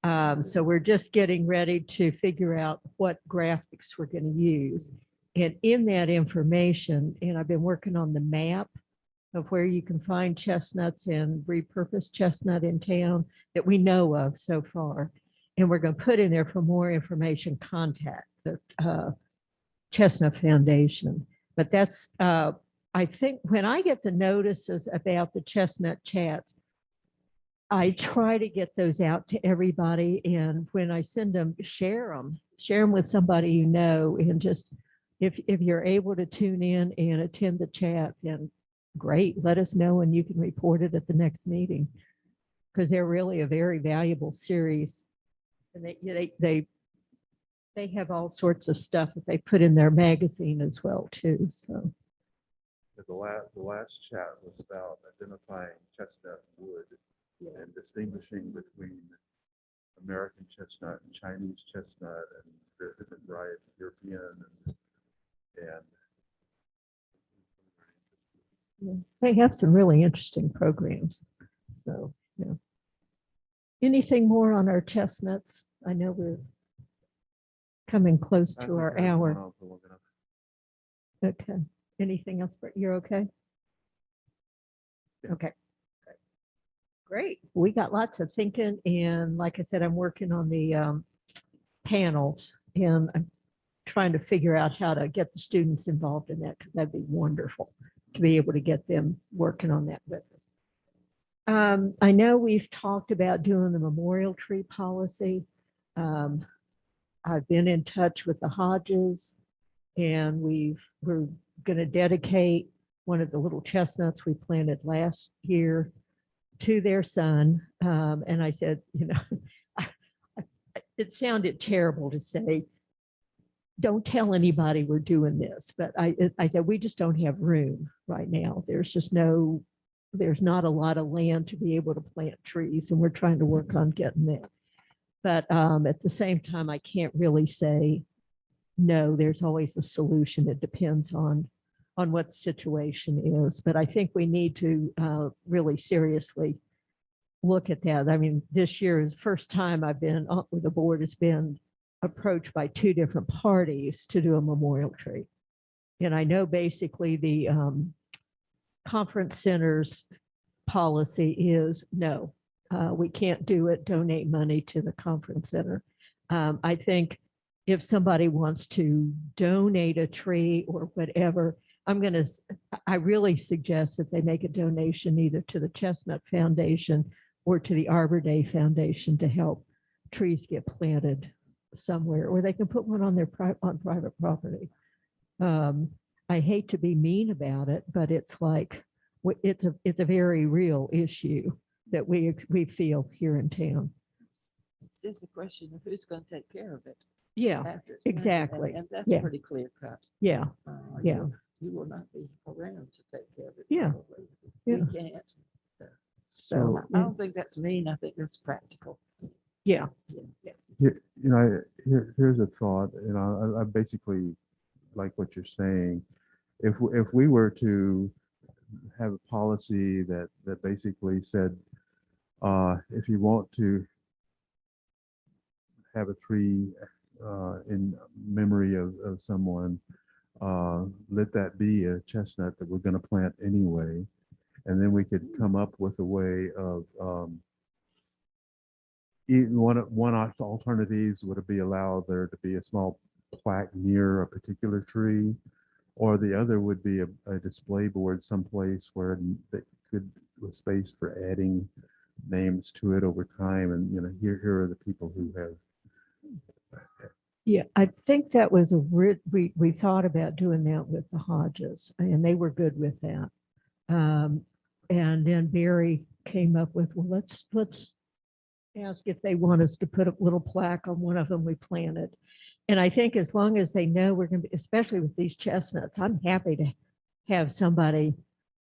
So we're just getting ready to figure out what graphics we're going to use. And in that information, and I've been working on the map of where you can find chestnuts and repurposed chestnut in town that we know of so far. And we're going to put in there for more information, contact the Chestnut Foundation. But that's, I think when I get the notices about the chestnut chats, I try to get those out to everybody. And when I send them, share them with somebody you know. And just, if you're able to tune in and attend the chat, then great, let us know and you can report it at the next meeting. Because they're really a very valuable series. And they have all sorts of stuff that they put in their magazine as well too, so. The last chat was about identifying chestnut wood and distinguishing between American chestnut and Chinese chestnut and the different varieties, European and Yeah, they have some really interesting programs. So, yeah. Anything more on our chestnuts? I know we're coming close I to think our that's hour. gone on for long enough. Okay. Anything else? You're okay? Yeah. Okay. Great. We got lots of thinking. And like I said, I'm working on the panels and I'm trying to figure out how to get the students involved in that because that'd be wonderful to be able to get them working on that with us. I know we've talked about doing the memorial tree policy. I've been in touch with the Hodges and we're going to dedicate one of the little chestnuts we planted last year to their son. And I said, you know, it sounded terrible to say, don't tell anybody we're doing this. But I said, we just don't have room right now. There's not a lot of land to be able to plant trees. And we're trying to work on getting that. But at the same time, I can't really say, no, there's always a solution. It depends on what the situation is. But I think we need to really seriously look at that. I mean, this year is the first time I've been, the board has been approached by two different parties to do a memorial tree. And I know basically the conference center's policy is no, we can't do it, donate money to the conference center. I think if somebody wants to donate a tree or whatever, I really suggest that they make a donation either to the Chestnut Foundation or to the Arbor Day Foundation to help trees get planted somewhere, or they can put one on on private property. I hate to be mean about it, but it's like, it's a very real issue that we feel here in town. It's just a question of who's going to take care of it. Yeah, after it's planted, exactly. And that's Yeah. pretty clear cut. yeah, Yeah. You will not be around to take care of it. Yeah. probably. Yeah. We can't. so, I don't think that's mean. I think that's practical. yeah, Here's a thought, I basically like what you're saying. If we were to have a policy that basically said, if you want to have a tree in memory of someone, let that be a chestnut that we're going to plant anyway. And then we could come up with a way of one alternatives would be allow there to be a small plaque near a particular tree, or the other would be a display board someplace where that could with space for adding names to it over time. And here are the people who have. yeah. I think that was we thought about doing that with the Hodges, and they were good with that. And then Barry came up with, well, let's ask if they want us to put a little plaque on one of them we planted. And I think as long as they know we're going to be, especially with these chestnuts, I'm happy to have somebody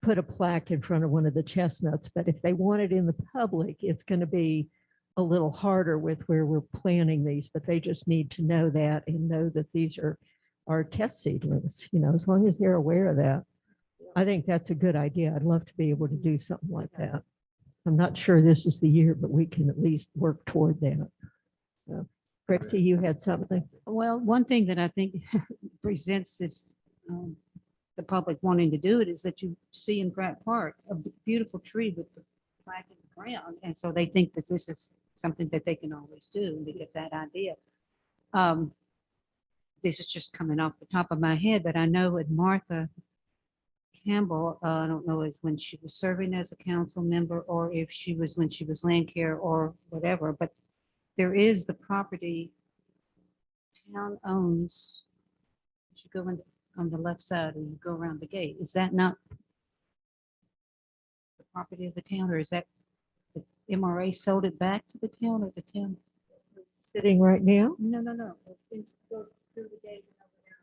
put a plaque in front of one of the chestnuts. But if they want it in the public, it's going to be a little harder with where we're planting these, but they just need to know that and know that these are our test seedlings, as long as they're aware of that. I think that's a good idea. I'd love to be able to do something like that. I'm not sure this is the year, but we can at least work toward that. So, Trixie, you had something? Well, one thing that I think presents this, the public wanting to do it is that you see in Pratt Park, a beautiful tree with the flag in the ground. And so they think that this is something that they can always do, and they get that idea. This is just coming off the top of my head, but I know with Martha Campbell, I don't know if when she was serving as a council member or if she was when she was land care or whatever, but there is the property town owns. You go in on the left side and you go around the gate. Is that not the property of the town, or is that the MRA sold it back to the town, or the town? Sitting right now? No. It's go through the gate and over there.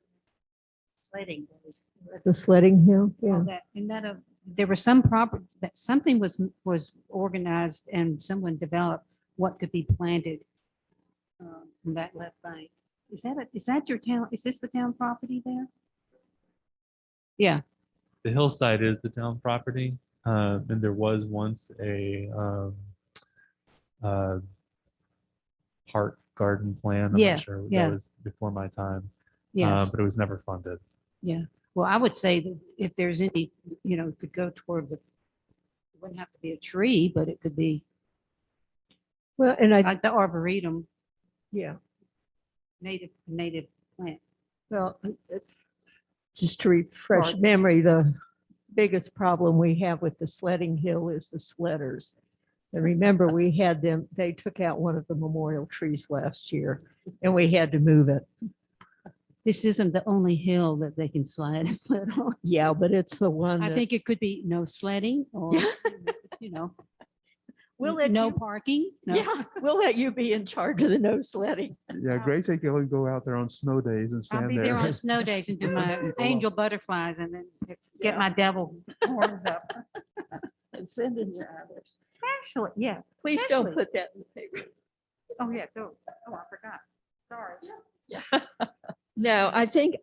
Sledding goes. At the sledding hill? All Yeah. that, and that, there were some property that something was organized and someone developed what could be planted from that left bank. Is that your town? Is this the town property there? Yeah, The hillside is the town property, and there was once a park garden plan. I'm Yeah, not sure, yeah. that was before my time, yes, but it was never funded. yeah. Well, I would say that if there's any, it could go toward the, it wouldn't have to be a tree, but it could be Well, and I, like the arboretum, yeah, native plant. well, just to refresh memory, the biggest problem we have with the sledding hill is the sledders. And remember, we had them, they took out one of the memorial trees last year and we had to move it. This isn't the only hill that they can sled on. Yeah, but it's the one I that, think it could be no sledding or, we'll let no you, parking. no- yeah, we'll let you be in charge of the no sledding. Yeah, Grace, I can only go out there on snow days and I'll stand be there on there. snow days and do my People angel butterflies and then get my devil horns up. And send in your hours. Actually, yeah. Please don't Exactly. put that in the paper. Oh, yeah, go. Oh, I forgot. Sorry. No, I think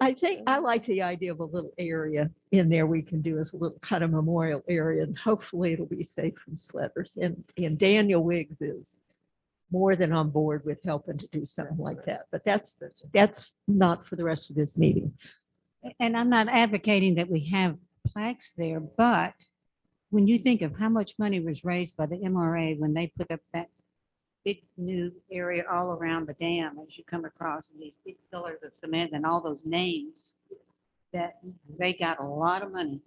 I like the idea of a little area in there we can do as a little kind of memorial area, and hopefully it'll be safe from sledders. And Daniel Wiggs is more than on board with helping to do something like that, but that's not for the rest of this meeting. And I'm not advocating that we have plaques there, but when you think of how much money was raised by the MRA when they put up that big new area all around the dam, as you come across and these big pillars of cement and all those names, that they got a lot of money.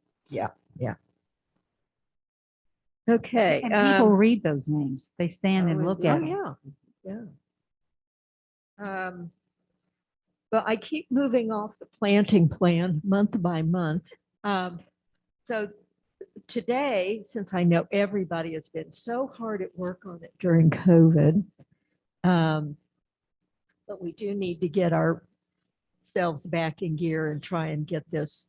Okay. And people read those names. They stand and look Oh, at them. yeah, yeah. Well, I keep moving off the planting plan month by month. So today, since I know everybody has been so hard at work on it during COVID, but we do need to get ourselves back in gear and try and get this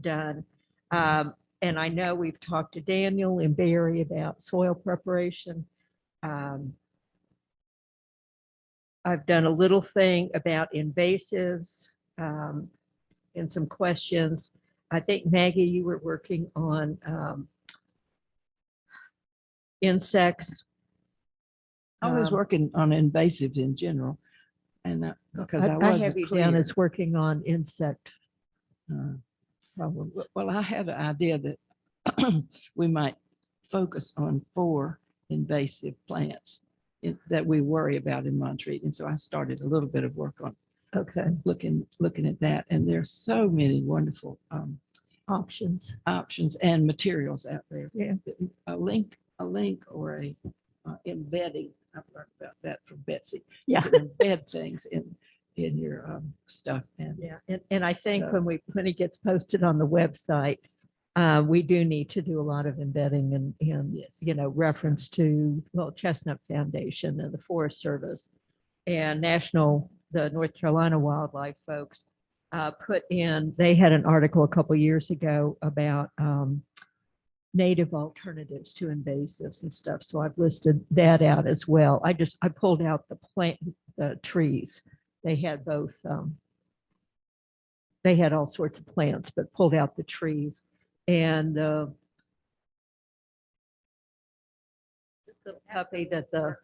done. And I know we've talked to Daniel and Barry about soil preparation. I've done a little thing about invasives and some questions. I think Maggie, you were working on insects. I was working on invasives in general. And because I I wasn't have you down clear. as working on insect Uh, problems. Well, I had an idea that we might focus on 4 invasive plants that we worry about in Montreat. And so I started a little bit of work on Okay, looking at that. And there's so many wonderful options. options and materials out there. Yeah. A link or a embedding. I've learned about that from Betsy. You Yeah. can embed things in your stuff. And Yeah, and I think So- when it gets posted on the website, we do need to do a lot of embedding and, Yes. reference to, well, Chestnut Foundation and the Forest Service and the North Carolina Wildlife folks put in, they had an article a couple years ago about native alternatives to invasives and stuff. So I've listed that out as well. I pulled out the trees. They had both, they had all sorts of plants, but pulled out the trees. And copy that the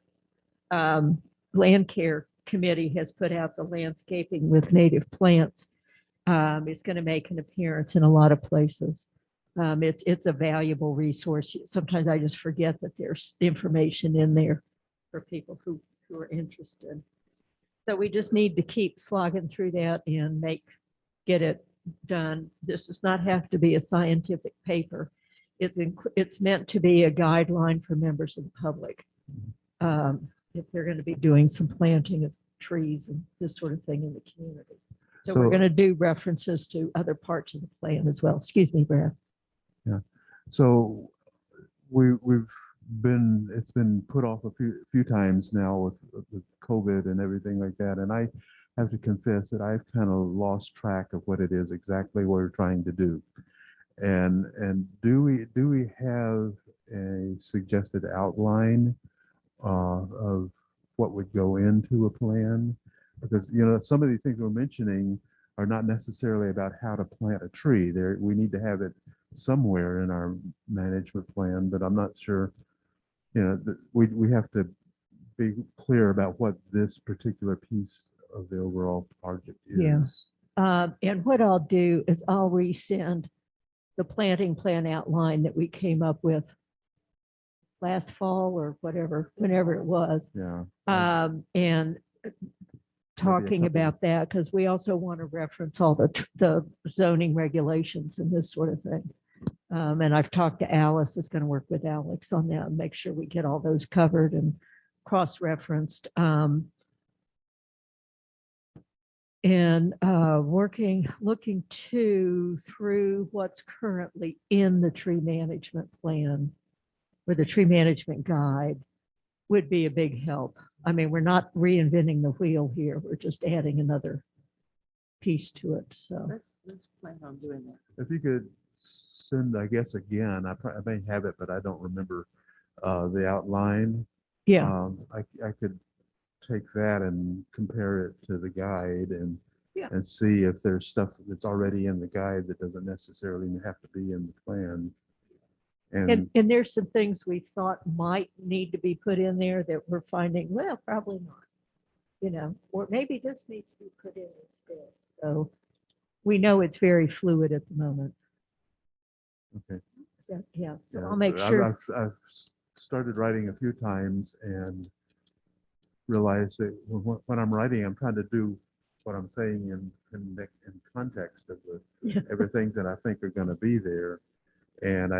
Land Care Committee has put out, the landscaping with native plants. Is going to make an appearance in a lot of places. It's a valuable resource. Sometimes I just forget that there's information in there for people who are interested. So we just need to keep slogging through that and get it done. This does not have to be a scientific paper. It's meant to be a guideline for members of the public. If they're going to be doing some planting of trees and this sort of thing in the community. So we're So- going to do references to other parts of the plan as well. Excuse me, Brad. So it's been put off a few times now with COVID and everything like that. And I have to confess that I've kind of lost track of what it is exactly we're trying to do. And do we have a suggested outline of what would go into a plan? Because, some of these things we're mentioning are not necessarily about how to plant a tree. We need to have it somewhere in our management plan, but I'm not sure, we have to be clear about what this particular piece of the overall project Yeah. is. And what I'll do is I'll resend the planting plan outline that we came up with last fall or whenever it was. Yeah. And talking couple. about that, because we also want to reference all the zoning regulations and this sort of thing. And I've talked to Alice, is going to work with Alex on that and make sure we get all those covered and cross-referenced. And looking through what's currently in the tree management plan or the tree management guide would be a big help. I mean, we're not reinventing the wheel here. We're just adding another piece to it. So, Let's plan on doing that. If you could send, I guess, again, I may have it, but I don't remember the outline. yeah, I could take that and compare it to the guide Yeah. and see if there's stuff that's already in the guide that doesn't necessarily have to be in the plan. and there's some things we thought might need to be put in there that we're finding, well, probably not, or maybe this needs to be put in instead. So we know it's very fluid at the moment. Okay. So, yeah, so Yeah, I'll make but sure. I've started writing a few times and realized that when I'm writing, I'm trying to do what I'm saying in context of Yeah. everything that I think are going to be there. And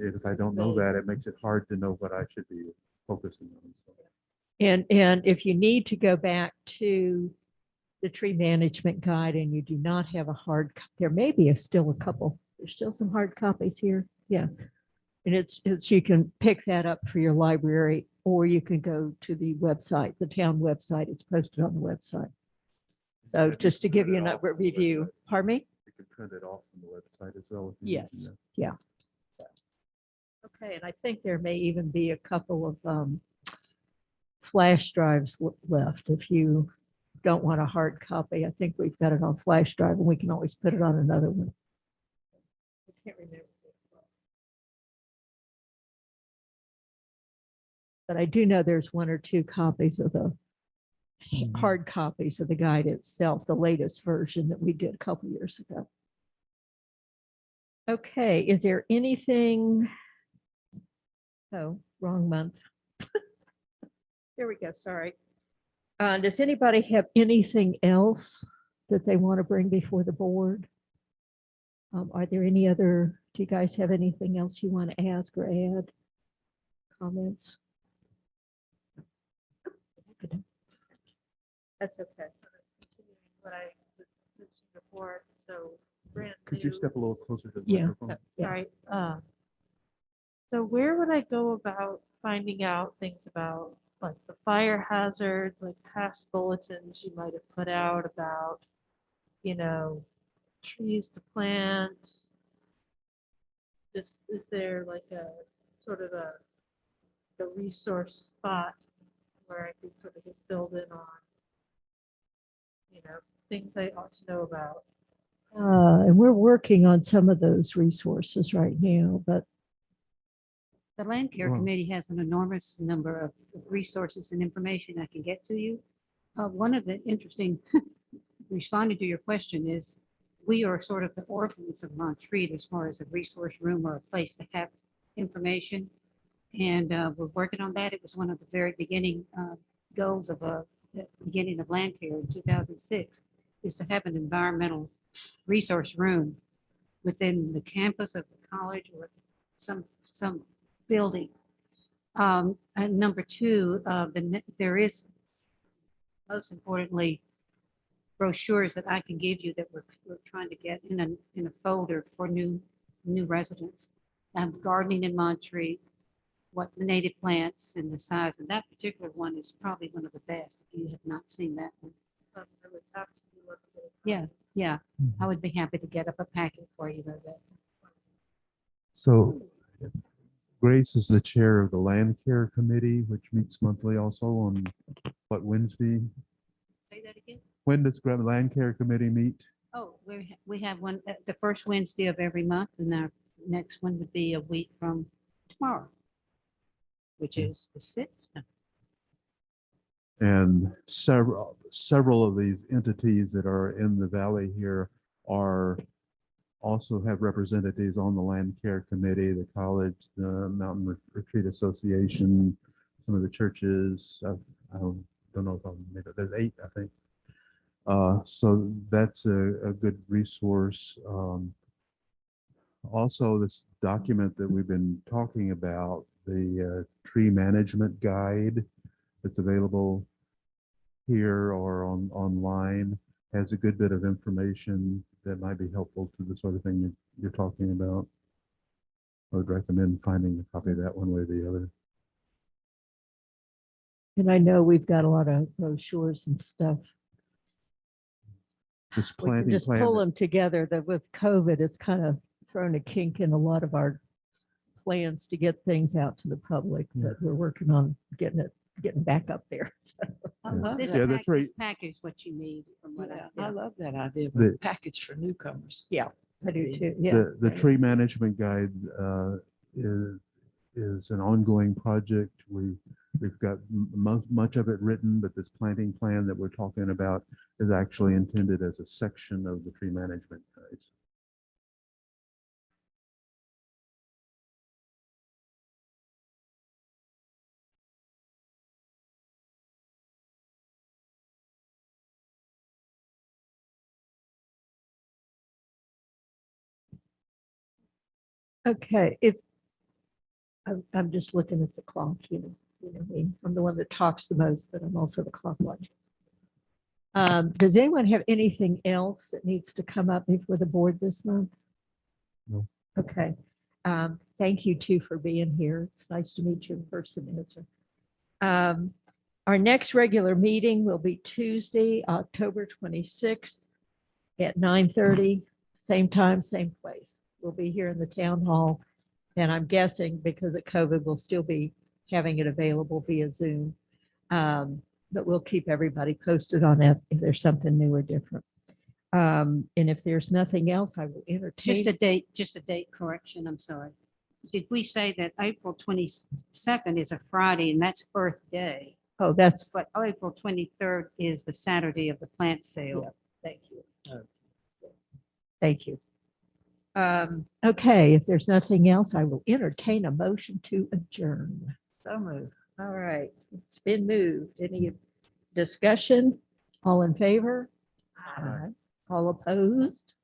if I don't know that, it makes it hard to know what I should be focusing on. So, And if you need to go back to the tree management guide and you do not have a hard, there may be still a couple, there's still some hard copies here. Yeah. And it's, you can pick that up for your library, or you can go to the website, the town website. It's posted on the website. So just to give you an review, pardon me? you can print it off from the website as well. if you need to, Yes. yeah. Okay, and I think there may even be a couple of flash drives left. If you don't want a hard copy, I think we've got it on flash drive and we can always put it on another one. I can't remember. But I do know there's one or two copies of the hard copies of the guide itself, the latest version that we did a couple years ago. Okay, is there anything? Oh, wrong month. There we go, sorry. Does anybody have anything else that they want to bring before the board? Are there any other, do you guys have anything else you want to ask or add? Comments? That's okay. Continuing what I was mentioning before, so brand Could you new- step a little closer to the Yeah. microphone? Yeah. Sorry. So where would I go about finding out things about like the fire hazards, like past bulletins you might have put out about, trees to plant? Just, is there like a sort of a resource spot where I can sort of get filled in on, things I ought to know about? And we're working on some of those resources right now, but The Land Care Wow. Committee has an enormous number of resources and information I can get to you. One of the interesting, responding to your question is, we are sort of the orphans of Montreat as far as a resource room or a place to have information. And we're working on that. It was one of the very beginning goals of the beginning of Land Care in 2006, is to have an environmental resource room within the campus of the college or some building. And number two, there is, most importantly, brochures that I can give you that we're trying to get in a folder for new residents. Gardening in Montreat, what the native plants and the size, and that particular one is probably one of the best. If you have not seen that one. I would have to look at it. Yeah, yeah, I would be happy to get up a packet for you. That. So Grace is the chair of the Land Care Committee, which meets monthly also on what, Wednesday? Say that again? When does the Land Care Committee meet? Oh, we have one the first Wednesday of every month, and our next one would be a week from tomorrow, which is the 6th. And several of these entities that are in the valley here are also have representatives on the Land Care Committee, the college, the Mountain Retreat Association, some of the churches. I don't know if I'm, there's 8, I think. So that's a good resource. Also, this document that we've been talking about, the tree management guide that's available here or online, has a good bit of information that might be helpful to the sort of thing you're talking about. I would recommend finding a copy of that one way or the other. And I know we've got a lot of brochures and stuff. This We can planting just plan, pull them together. That with COVID, it's kind of thrown a kink in a lot of our plans to get things out to the public, Yeah. but we're working on getting back up there. I love This that. Yeah, that's right. this package, what you need from what Yeah, I. I love that idea of a The- package for newcomers. I do too, yeah. the tree management guide is an ongoing project. We've got much of it written, but this planting plan that we're talking about is actually intended as a section of the tree management guides. Okay, I'm just looking at the clock, I'm the one that talks the most, but I'm also the clock watcher. Does anyone have anything else that needs to come up before the board this month? No. Okay. Thank you too for being here. It's nice to meet you in person, Ezra. Our next regular meeting will be Tuesday, October 26th at 9:30, same time, same place. We'll be here in the town hall. And I'm guessing because of COVID, we'll still be having it available via Zoom. But we'll keep everybody posted on that if there's something new or different. And if there's nothing else, I will entertain. Just a date correction, I'm sorry. Did we say that April 22nd is a Friday and that's Earth Day? Oh, that's, But April 23rd is the Saturday of the plant Yeah. sale. thank you. Thank you. Okay, if there's nothing else, I will entertain a motion to adjourn. So moved. All right, it's been moved. Any discussion? All in favor? Aye. All opposed?